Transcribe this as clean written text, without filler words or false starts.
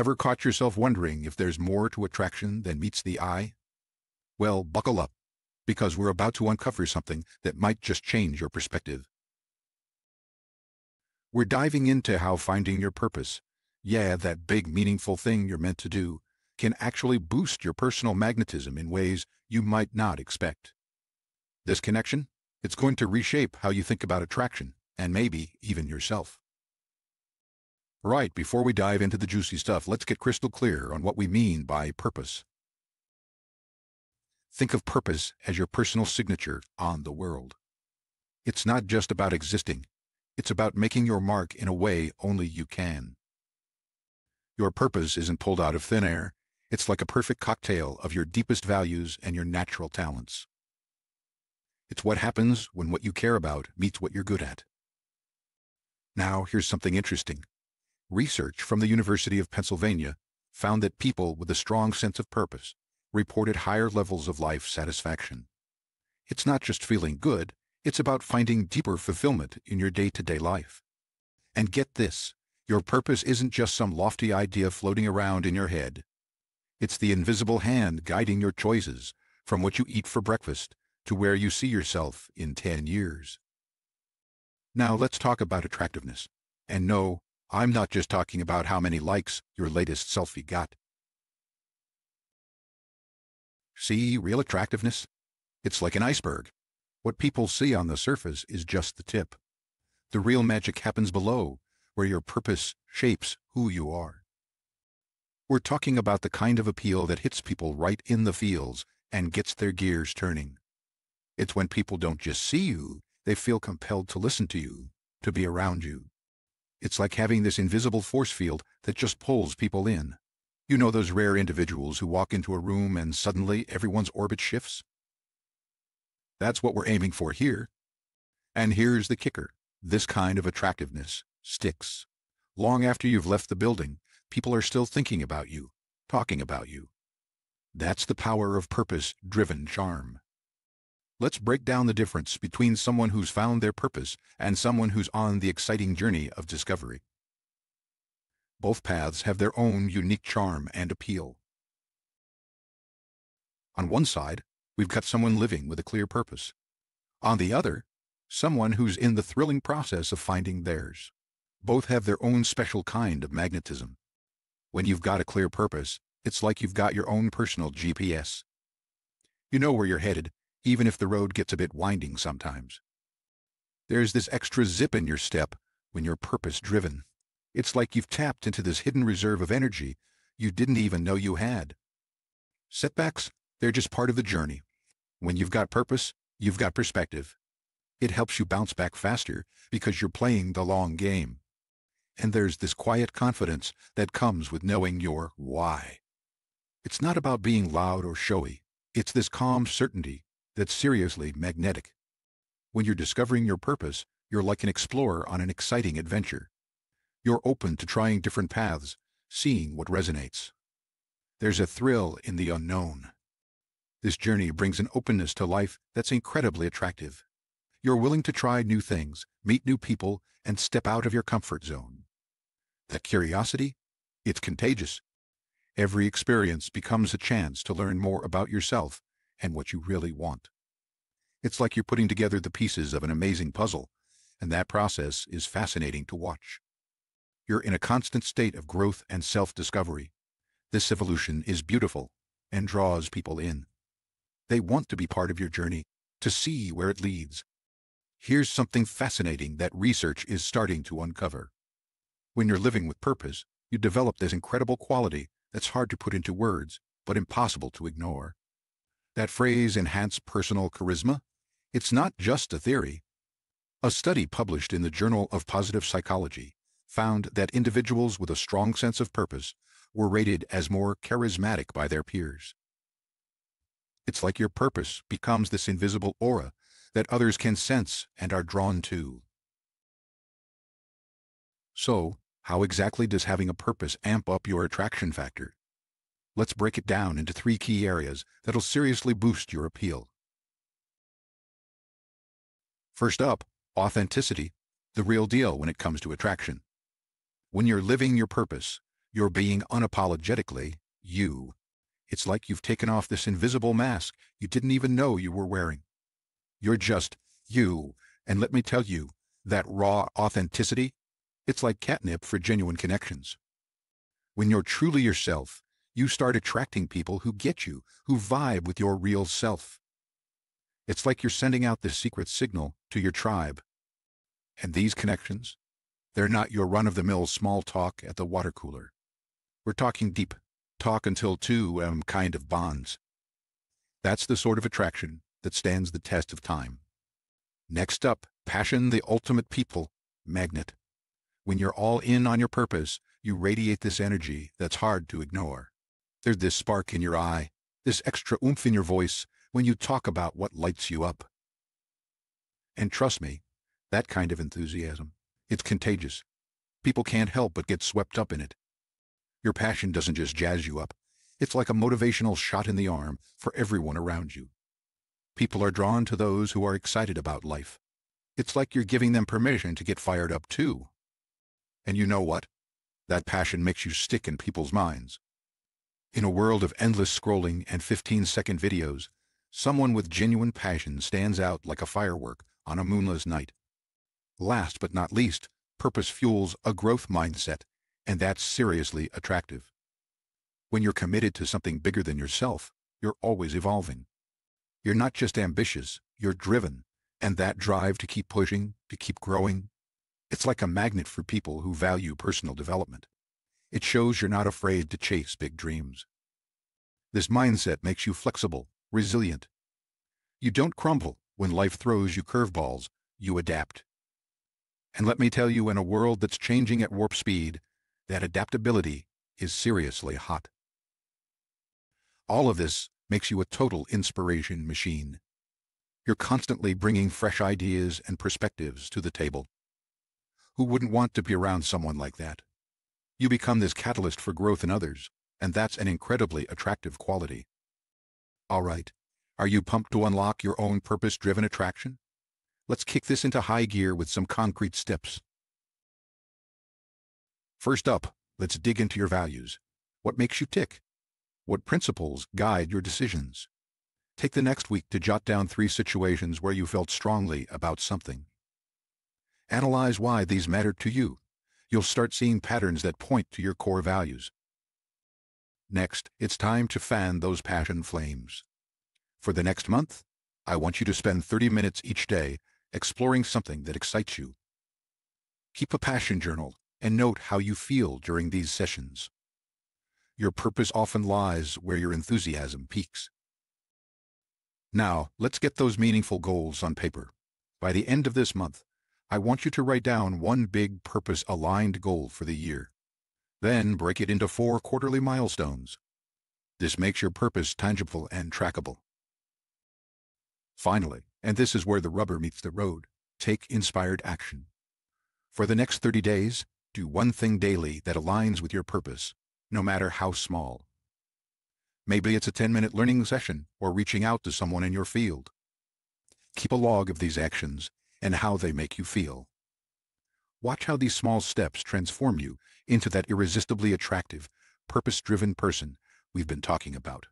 Ever caught yourself wondering if there's more to attraction than meets the eye? Well, buckle up, because we're about to uncover something that might just change your perspective. We're diving into how finding your purpose, yeah, that big meaningful thing you're meant to do, can actually boost your personal magnetism in ways you might not expect. This connection, it's going to reshape how you think about attraction, and maybe even yourself. Right, before we dive into the juicy stuff, let's get crystal clear on what we mean by purpose. Think of purpose as your personal signature on the world. It's not just about existing. It's about making your mark in a way only you can. Your purpose isn't pulled out of thin air. It's like a perfect cocktail of your deepest values and your natural talents. It's what happens when what you care about meets what you're good at. Now, here's something interesting. Research from the University of Pennsylvania found that people with a strong sense of purpose reported higher levels of life satisfaction. It's not just feeling good, it's about finding deeper fulfillment in your day-to-day life. And get this, your purpose isn't just some lofty idea floating around in your head. It's the invisible hand guiding your choices, from what you eat for breakfast to where you see yourself in 10 years. Now let's talk about attractiveness. And no, I'm not just talking about how many likes your latest selfie got. See, real attractiveness? It's like an iceberg. What people see on the surface is just the tip. The real magic happens below, where your purpose shapes who you are. We're talking about the kind of appeal that hits people right in the feels and gets their gears turning. It's when people don't just see you, they feel compelled to listen to you, to be around you. It's like having this invisible force field that just pulls people in. You know those rare individuals who walk into a room and suddenly everyone's orbit shifts? That's what we're aiming for here. And here's the kicker. This kind of attractiveness sticks. Long after you've left the building, people are still thinking about you, talking about you. That's the power of purpose-driven charm. Let's break down the difference between someone who's found their purpose and someone who's on the exciting journey of discovery. Both paths have their own unique charm and appeal. On one side, we've got someone living with a clear purpose. On the other, someone who's in the thrilling process of finding theirs. Both have their own special kind of magnetism. When you've got a clear purpose, it's like you've got your own personal GPS. You know where you're headed, even if the road gets a bit winding sometimes. There's this extra zip in your step when you're purpose-driven. It's like you've tapped into this hidden reserve of energy you didn't even know you had. Setbacks, they're just part of the journey. When you've got purpose, you've got perspective. It helps you bounce back faster because you're playing the long game. And there's this quiet confidence that comes with knowing your why. It's not about being loud or showy. It's this calm certainty that's seriously magnetic. When you're discovering your purpose, you're like an explorer on an exciting adventure. You're open to trying different paths, seeing what resonates. There's a thrill in the unknown. This journey brings an openness to life that's incredibly attractive. You're willing to try new things, meet new people, and step out of your comfort zone. That curiosity, it's contagious. Every experience becomes a chance to learn more about yourself and what you really want. It's like you're putting together the pieces of an amazing puzzle, and that process is fascinating to watch. You're in a constant state of growth and self-discovery. This evolution is beautiful and draws people in. They want to be part of your journey, to see where it leads. Here's something fascinating that research is starting to uncover. When you're living with purpose, you develop this incredible quality that's hard to put into words, but impossible to ignore. That phrase, enhanced personal charisma, it's not just a theory. A study published in the Journal of Positive Psychology found that individuals with a strong sense of purpose were rated as more charismatic by their peers. It's like your purpose becomes this invisible aura that others can sense and are drawn to. So, how exactly does having a purpose amp up your attraction factor? Let's break it down into 3 key areas that'll seriously boost your appeal. First up, authenticity, the real deal when it comes to attraction. When you're living your purpose, You're being unapologetically you. It's like you've taken off this invisible mask you didn't even know you were wearing. You're just you, and let me tell you, that raw authenticity, it's like catnip for genuine connections. When you're truly yourself, you start attracting people who get you, who vibe with your real self. It's like you're sending out this secret signal to your tribe. And these connections, they're not your run-of-the-mill small talk at the water cooler. We're talking deep, talk until two kind of bonds. That's the sort of attraction that stands the test of time. Next up, passion, the ultimate people magnet. When you're all in on your purpose, you radiate this energy that's hard to ignore. There's this spark in your eye, this extra oomph in your voice when you talk about what lights you up. And trust me, that kind of enthusiasm, it's contagious. People can't help but get swept up in it. Your passion doesn't just jazz you up. It's like a motivational shot in the arm for everyone around you. People are drawn to those who are excited about life. It's like you're giving them permission to get fired up too. And you know what? That passion makes you stick in people's minds. In a world of endless scrolling and 15-second videos, someone with genuine passion stands out like a firework on a moonless night. Last but not least, purpose fuels a growth mindset, and that's seriously attractive. When you're committed to something bigger than yourself, you're always evolving. You're not just ambitious, you're driven, and that drive to keep pushing, to keep growing, it's like a magnet for people who value personal development. It shows you're not afraid to chase big dreams. This mindset makes you flexible, resilient. You don't crumble when life throws you curveballs, you adapt. And let me tell you, in a world that's changing at warp speed, that adaptability is seriously hot. All of this makes you a total inspiration machine. You're constantly bringing fresh ideas and perspectives to the table. Who wouldn't want to be around someone like that? You become this catalyst for growth in others, and that's an incredibly attractive quality. All right, are you pumped to unlock your own purpose-driven attraction? Let's kick this into high gear with some concrete steps. First up, let's dig into your values. What makes you tick? What principles guide your decisions? Take the next week to jot down 3 situations where you felt strongly about something. Analyze why these matter to you. You'll start seeing patterns that point to your core values. Next, it's time to fan those passion flames. For the next month, I want you to spend 30 minutes each day exploring something that excites you. Keep a passion journal and note how you feel during these sessions. Your purpose often lies where your enthusiasm peaks. Now, let's get those meaningful goals on paper. By the end of this month, I want you to write down one big purpose-aligned goal for the year. Then break it into 4 quarterly milestones. This makes your purpose tangible and trackable. Finally, and this is where the rubber meets the road, take inspired action. For the next 30 days, do one thing daily that aligns with your purpose, no matter how small. Maybe it's a 10-minute learning session or reaching out to someone in your field. Keep a log of these actions and how they make you feel. Watch how these small steps transform you into that irresistibly attractive, purpose-driven person we've been talking about.